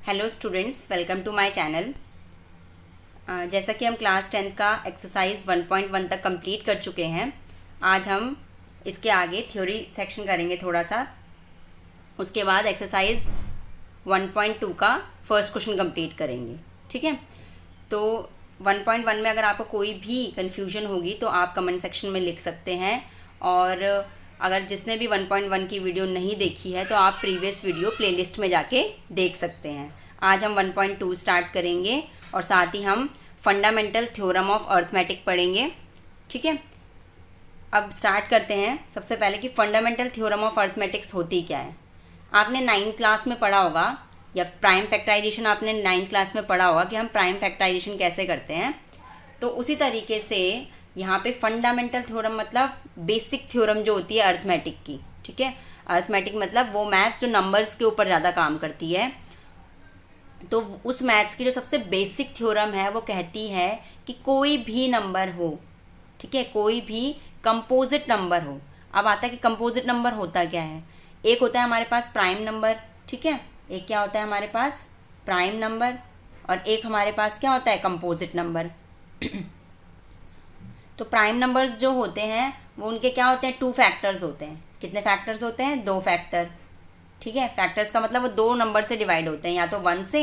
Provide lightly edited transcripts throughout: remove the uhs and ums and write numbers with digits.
Hello students, welcome to my channel. जैसा कि हम क्लास 10th का एक्सरसाइज 1.1 तक कंप्लीट कर चुके हैं, आज हम इसके आगे थ्योरी सेक्शन करेंगे थोड़ा सा। उसके बाद एक्सरसाइज 1.2 का फर्स्ट क्वेश्चन कंप्लीट करेंगे। ठीक है, तो 1.1 में अगर आपको कोई भी कन्फ्यूजन होगी तो आप कमेंट सेक्शन में लिख सकते हैं, और अगर जिसने भी 1.1 की वीडियो नहीं देखी है तो आप प्रीवियस वीडियो प्लेलिस्ट में जाके देख सकते हैं। आज हम 1.2 स्टार्ट करेंगे और साथ ही हम फंडामेंटल थ्योरम ऑफ अर्थमेटिक पढ़ेंगे। ठीक है, अब स्टार्ट करते हैं। सबसे पहले कि फंडामेंटल थ्योरम ऑफ अर्थमेटिक्स होती क्या है। आपने 9th क्लास में पढ़ा होगा, या प्राइम फैक्टराइजेशन आपने 9th क्लास में पढ़ा होगा कि हम प्राइम फैक्टराइजेशन कैसे करते हैं। तो उसी तरीके से यहाँ पे फंडामेंटल थ्योरम मतलब बेसिक थ्योरम जो होती है अर्थमेटिक की। ठीक है, अर्थमेटिक मतलब वो मैथ्स जो नंबर्स के ऊपर ज़्यादा काम करती है। तो उस मैथ्स की जो सबसे बेसिक थ्योरम है वो कहती है कि कोई भी नंबर हो, ठीक है, कोई भी कंपोजिट नंबर हो। अब आता है कि कंपोजिट नंबर होता क्या है। एक होता है हमारे पास प्राइम नंबर, ठीक है, एक क्या होता है हमारे पास प्राइम नंबर, और एक हमारे पास क्या होता है कंपोजिट नंबर। तो प्राइम नंबर्स जो होते हैं वो उनके क्या होते हैं, 2 फैक्टर्स होते हैं। कितने फैक्टर्स होते हैं, 2 फैक्टर। ठीक है, फैक्टर्स का मतलब वो 2 नंबर से डिवाइड होते हैं, या तो 1 से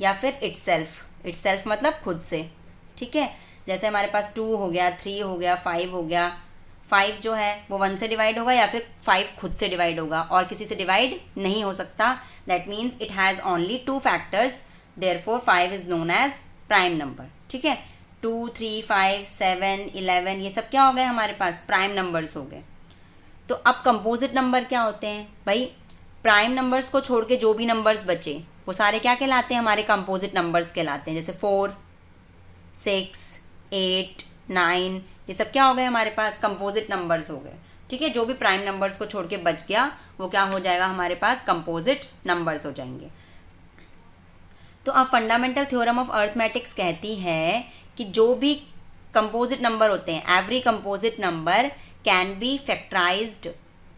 या फिर इट्सेल्फ मतलब खुद से। ठीक है, जैसे हमारे पास 2 हो गया, 3 हो गया, 5 हो गया। 5 जो है वो 1 से डिवाइड होगा या फिर 5 खुद से डिवाइड होगा, और किसी से डिवाइड नहीं हो सकता। That means it has only 2 factors, therefore 5 is known as prime number. ठीक है, 2, 3, 5, 7, 11 ये सब क्या हो गए हमारे पास प्राइम नंबर्स हो गए। तो अब कंपोजिट नंबर क्या होते हैं भाई। प्राइम नंबर्स को छोड़ के जो भी नंबर्स बचे वो सारे क्या कहलाते हैं, हमारे कंपोजिट नंबर्स कहलाते हैं। जैसे 4, 6, 8, 9 ये सब क्या हो गए हमारे पास कंपोजिट नंबर्स हो गए। ठीक है, जो भी प्राइम नंबर्स को छोड़ के बच गया वो क्या हो जाएगा हमारे पास कंपोजिट नंबर्स हो जाएंगे। तो अब फंडामेंटल थ्योरम ऑफ अर्थमेटिक्स कहती है कि जो भी कंपोजिट नंबर होते हैं, every composite number can B factorised,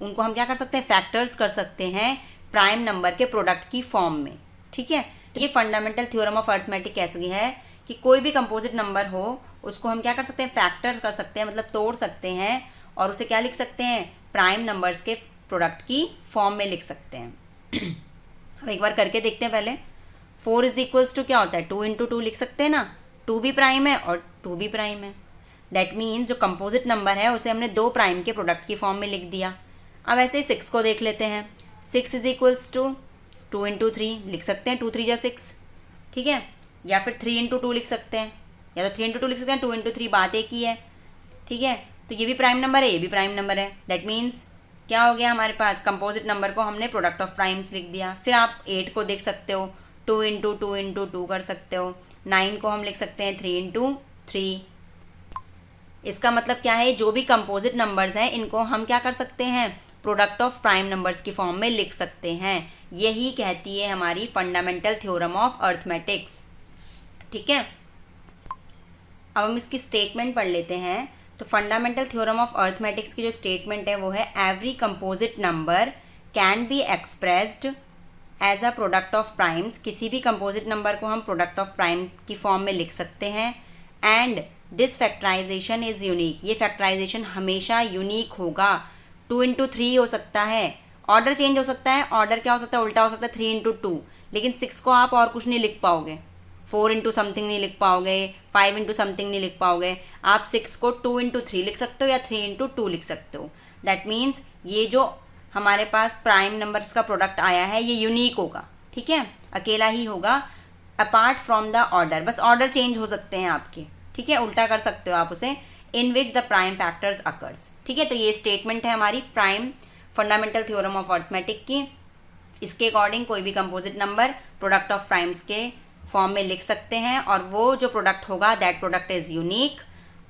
उनको हम क्या कर सकते हैं, फैक्टर्स कर सकते हैं प्राइम नंबर के प्रोडक्ट की फॉर्म में। ठीक है, तो ये फंडामेंटल थ्योरम ऑफ अर्थमेटिक कैसी है कि कोई भी कंपोजिट नंबर हो उसको हम क्या कर सकते हैं, फैक्टर्स कर सकते हैं, मतलब तोड़ सकते हैं, और उसे क्या लिख सकते हैं, प्राइम नंबर्स के प्रोडक्ट की फॉर्म में लिख सकते हैं। अब एक बार करके देखते हैं पहले। 4 इज इक्वल्स टू क्या होता है, 2 इंटू 2 लिख सकते हैं ना। 2 भी प्राइम है और 2 भी प्राइम है। दैट मीन्स जो कंपोजिट नंबर है उसे हमने 2 प्राइम के प्रोडक्ट की फॉर्म में लिख दिया। अब ऐसे ही 6 को देख लेते हैं। 6 इज इक्वल्स टू 2 इंटू 3 लिख सकते हैं, 2 3 जा 6। ठीक है, या फिर 3 इंटू 2 लिख सकते हैं, या तो 3 इंटू 2 लिख सकते हैं, 2 इंटू 3 बात एक ही है। ठीक है, तो ये भी प्राइम नंबर है, ये भी प्राइम नंबर है। दैट मीन्स क्या हो गया हमारे पास, कंपोजिट नंबर को हमने प्रोडक्ट ऑफ प्राइम्स लिख दिया। फिर आप 8 को देख सकते हो, 2 इंटू 2 इंटू 2 कर सकते हो। 9 को हम लिख सकते हैं 3 इंटू 3। इसका मतलब क्या है, जो भी कंपोजिट नंबर्स हैं इनको हम क्या कर सकते हैं, प्रोडक्ट ऑफ प्राइम नंबर्स की फॉर्म में लिख सकते हैं। यही कहती है हमारी फंडामेंटल थ्योरम ऑफ अर्थमेटिक्स। ठीक है, अब हम इसकी स्टेटमेंट पढ़ लेते हैं। तो फंडामेंटल थ्योरम ऑफ अर्थमेटिक्स की जो स्टेटमेंट है वो है, every composite number can be expressed as a product of primes. किसी भी कंपोजिट नंबर को हम प्रोडक्ट ऑफ प्राइम की फॉर्म में लिख सकते हैं। And this factorisation is unique, ये फैक्टराइजेशन हमेशा यूनिक होगा। 2 इंटू 3 हो सकता है, ऑर्डर चेंज हो सकता है, ऑर्डर क्या हो सकता है, उल्टा हो सकता है, 3 इंटू 2, लेकिन 6 को आप और कुछ नहीं लिख पाओगे, 4 इंटू समथिंग नहीं लिख पाओगे, 5 इंटू समथिंग नहीं लिख पाओगे। आप 6 को 2 इंटू 3 लिख सकते हो या 3 इंटू 2 लिख सकते हो। दैट मीन्स ये जो हमारे पास प्राइम नंबर्स का प्रोडक्ट आया है ये यूनिक होगा। ठीक है, अकेला ही होगा, अपार्ट फ्रॉम द ऑर्डर, बस ऑर्डर चेंज हो सकते हैं आपके। ठीक है, उल्टा कर सकते हो आप उसे, in which the prime factors occurs. ठीक है, तो ये स्टेटमेंट है हमारी prime fundamental theorem of arithmetic की। इसके अकॉर्डिंग कोई भी composite number product of primes के फॉर्म में लिख सकते हैं, और वो जो प्रोडक्ट होगा दैट प्रोडक्ट इज़ यूनिक,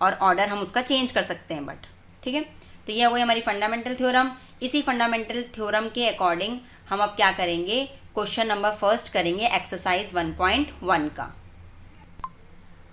और ऑर्डर हम उसका चेंज कर सकते हैं बट। ठीक है, तो ये हुई हमारी फंडामेंटल थ्योरम। इसी फंडामेंटल थ्योरम के अकॉर्डिंग हम अब क्या करेंगे, क्वेश्चन नंबर फर्स्ट करेंगे एक्सरसाइज 1.1 का।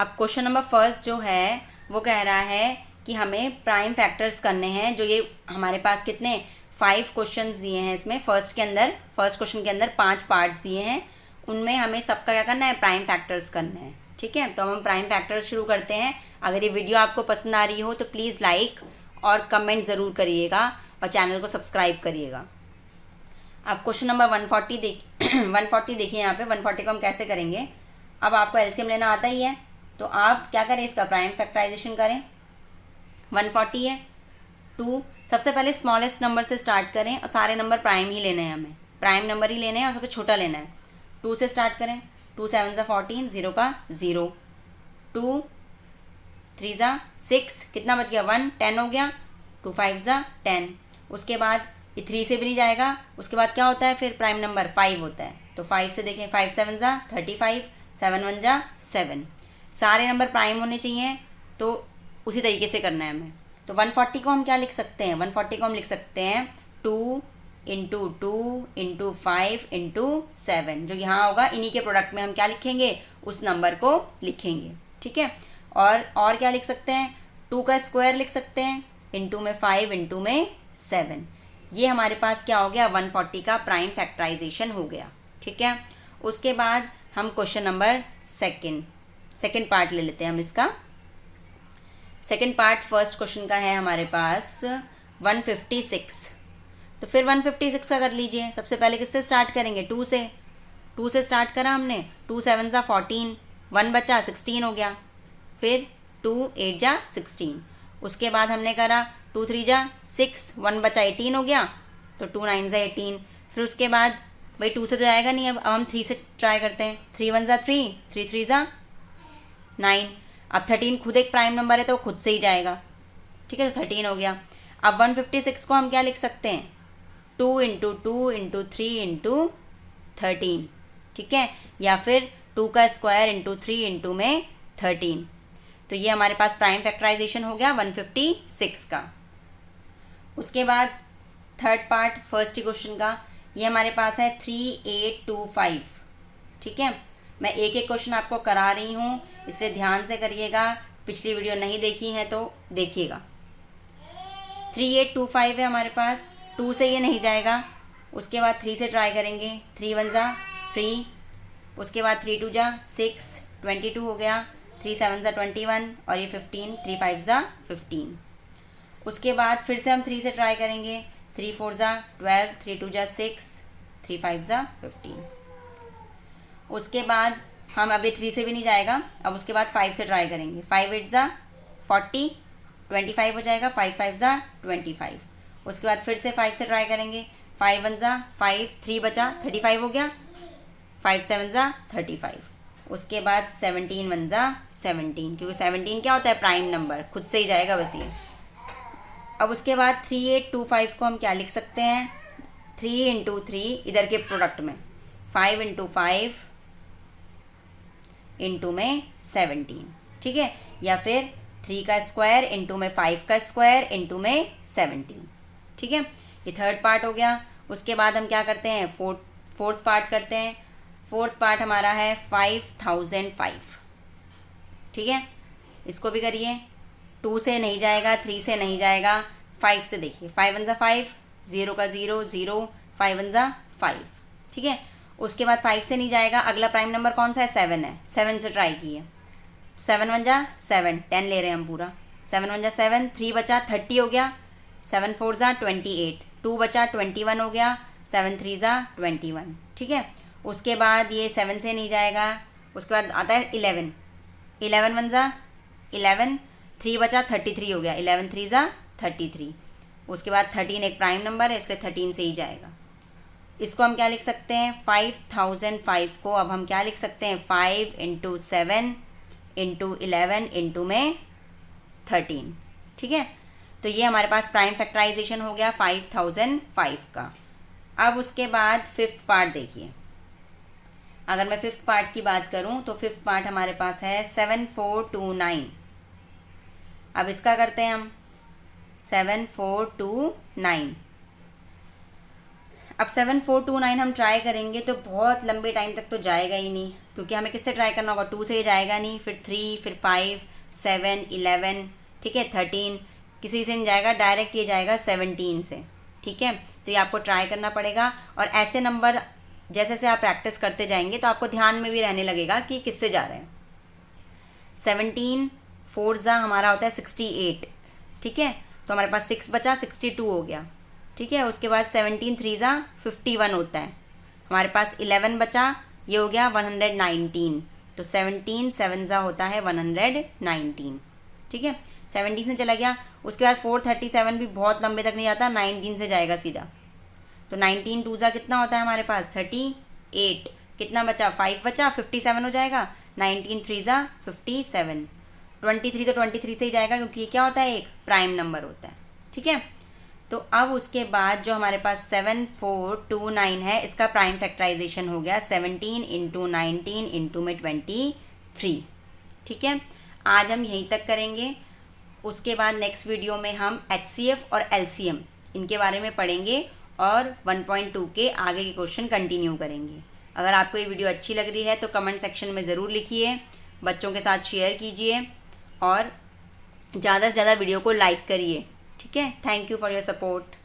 अब क्वेश्चन नंबर फर्स्ट जो है वो कह रहा है कि हमें प्राइम फैक्टर्स करने हैं। जो ये हमारे पास कितने 5 क्वेश्चंस दिए हैं, इसमें फर्स्ट क्वेश्चन के अंदर 5 पार्ट्स दिए हैं, उनमें हमें सबका क्या करना है, प्राइम फैक्टर्स करना है। ठीक है, तो हम प्राइम फैक्टर्स शुरू करते हैं। अगर ये वीडियो आपको पसंद आ रही हो तो प्लीज़ लाइक और कमेंट ज़रूर करिएगा और चैनल को सब्सक्राइब करिएगा। अब क्वेश्चन नंबर 140 140 देखिए यहाँ पे। 140 को हम कैसे करेंगे। अब आपको एलसीएम लेना आता ही है, तो आप क्या करें, इसका प्राइम फैक्टराइजेशन करें। 140 है 2, सबसे पहले स्मॉलेस्ट नंबर से स्टार्ट करें और सारे नंबर प्राइम ही लेने हैं, हमें प्राइम नंबर ही लेने हैं और सबसे छोटा लेना है। 2 से स्टार्ट करें। 2 7 14, 0 का 0, 2 3 6, कितना बच गया 1, 10 हो गया। 2 5 10। उसके बाद ये 3 से भी नहीं जाएगा। उसके बाद क्या होता है फिर, प्राइम नंबर 5 होता है। तो 5 से देखें, 5 7 35, 7 1 7। सारे नंबर प्राइम होने चाहिए, तो उसी तरीके से करना है हमें। तो 140 को हम क्या लिख सकते हैं, 140 को हम लिख सकते हैं 2 × 2 × 5 × 7। जो यहाँ होगा इन्हीं के प्रोडक्ट में हम क्या लिखेंगे, उस नंबर को लिखेंगे। ठीक है, और क्या लिख सकते हैं, 2 का स्क्वायर लिख सकते हैं, इंटू में 5 इंटू में 7। ये हमारे पास क्या हो गया, 140 का प्राइम फैक्टराइजेशन हो गया। ठीक है, उसके बाद हम क्वेश्चन नंबर सेकंड पार्ट ले लेते हैं हम इसका। सेकंड पार्ट फर्स्ट क्वेश्चन का है हमारे पास 156। तो फिर 156 का कर लीजिए। सबसे पहले किससे स्टार्ट करेंगे, 2 से। 2 से स्टार्ट करा हमने। 2 7 14, 1 बचा 16 हो गया। फिर 2 8 16। उसके बाद हमने करा 2 3 6, 1 बचा 18 हो गया। तो 2 9 18। फिर उसके बाद भाई 2 से तो जाएगा नहीं, अब हम 3 से ट्राई करते हैं। 3 1 3, 3 3 9। अब 13 खुद एक प्राइम नंबर है तो वो खुद से ही जाएगा। ठीक है, तो 13 हो गया। अब 156 को हम क्या लिख सकते हैं, 2 × 2 × 3 × 13। ठीक है, या फिर 2 का स्क्वायर इंटू 3 इंटू में 13। तो ये हमारे पास प्राइम फैक्टराइजेशन हो गया 156 का। उसके बाद थर्ड पार्ट फर्स्ट ही क्वेश्चन का, ये हमारे पास है 3825। ठीक है, मैं एक एक क्वेश्चन आपको करा रही हूँ, इसलिए ध्यान से करिएगा। पिछली वीडियो नहीं देखी है तो देखिएगा। 3825 है हमारे पास। 2 से ये नहीं जाएगा। उसके बाद 3 से ट्राई करेंगे। 3 1 3। उसके बाद 3 2 6, 22 हो गया। 3 7 21 और ये 15, 3 5 15। उसके बाद फिर से हम 3 से ट्राई करेंगे। 3 4 12, 3 2 6, 3 5 15। उसके बाद हम अभी 3 से भी नहीं जाएगा। अब उसके बाद 5 से ट्राई करेंगे। 5 8 40, 25 हो जाएगा। 5 5 25। उसके बाद फिर से 5 से ट्राई करेंगे। 5 1 5, 3 बचा 35 हो गया। 5 7 35। उसके बाद 17 1 17, क्योंकि 17 क्या होता है, प्राइम नंबर, खुद से ही जाएगा बस ये। अब उसके बाद 3825 को हम क्या लिख सकते हैं, 3 × 3 इधर के प्रोडक्ट में, 5 × 5 इंटू में 17। ठीक है, या फिर 3 का स्क्वायर इंटू में 5 का स्क्वायर इंटू में 17। ठीक है, ये थर्ड पार्ट हो गया। उसके बाद हम क्या करते हैं, फोर्थ पार्ट करते हैं। फोर्थ पार्ट हमारा है 5005। ठीक है, इसको भी करिए। 2 से नहीं जाएगा, 3 से नहीं जाएगा, 5 से देखिए। 5 1 5, 0 का 0 0, 5 1 5। ठीक है, उसके बाद 5 से नहीं जाएगा। अगला प्राइम नंबर कौन सा है, 7 है। 7 से ट्राई किए। 7 1 7, 10 ले रहे हैं हम पूरा। 7 1 7, 3 बचा 30 हो गया। 7 4 28, 2 बचा 21 हो गया। 7 3 21। ठीक है, उसके बाद ये 7 से नहीं जाएगा। उसके बाद आता है 11। 11 1 11, 3 बचा 33 हो गया। 11 3 33। उसके बाद 13 एक प्राइम नंबर है, इसलिए 13 से ही जाएगा। इसको हम क्या लिख सकते हैं, 5005 को अब हम क्या लिख सकते हैं, 5 × 7 × 11 इंटू में 13। ठीक है, तो ये हमारे पास प्राइम फैक्टराइजेशन हो गया 5005 का। अब उसके बाद फिफ्थ पार्ट देखिए। अगर मैं फिफ्थ पार्ट की बात करूं तो फिफ्थ पार्ट हमारे पास है 7429। अब इसका करते हैं हम 7429। अब 7429 हम ट्राई करेंगे तो बहुत लंबे टाइम तक तो जाएगा ही नहीं, क्योंकि हमें किससे ट्राई करना होगा, 2 से ही जाएगा नहीं, फिर 3, फिर 5, 7, 11, ठीक है, 13, किसी से नहीं जाएगा, डायरेक्ट ये जाएगा 17 से। ठीक है, तो ये आपको ट्राई करना पड़ेगा। और ऐसे नंबर जैसे जैसे आप प्रैक्टिस करते जाएंगे तो आपको ध्यान में भी रहने लगेगा कि किससे जा रहे हैं। 17 4 हमारा होता है 68, ठीक है, तो हमारे पास 6 बचा, 62 हो गया, ठीक है। उसके बाद 17 3 51 होता है, हमारे पास 11 बचा, ये हो गया 119, तो 17 7 होता है 119, ठीक है। 17 से चला गया। उसके बाद 437 भी बहुत लंबे तक नहीं जाता, 19 से जाएगा सीधा, तो 19 2 कितना होता है हमारे पास 38, कितना बचा 5 बचा, 57 हो जाएगा, 19 3 57, 23 तो 23 से ही जाएगा क्योंकि ये क्या होता है, एक प्राइम नंबर होता है, ठीक है। तो अब उसके बाद जो हमारे पास 7429 है, इसका प्राइम फैक्टराइजेशन हो गया 17 इंटू 19 इंटू में 23, ठीक है। आज हम यहीं तक करेंगे। उसके बाद नेक्स्ट वीडियो में हम HCF और LCM इनके बारे में पढ़ेंगे और 1.2 के आगे के क्वेश्चन कंटिन्यू करेंगे। अगर आपको ये वीडियो अच्छी लग रही है तो कमेंट सेक्शन में ज़रूर लिखिए, बच्चों के साथ शेयर कीजिए और ज़्यादा से ज़्यादा वीडियो को लाइक करिए, ठीक है। Thank you for your support.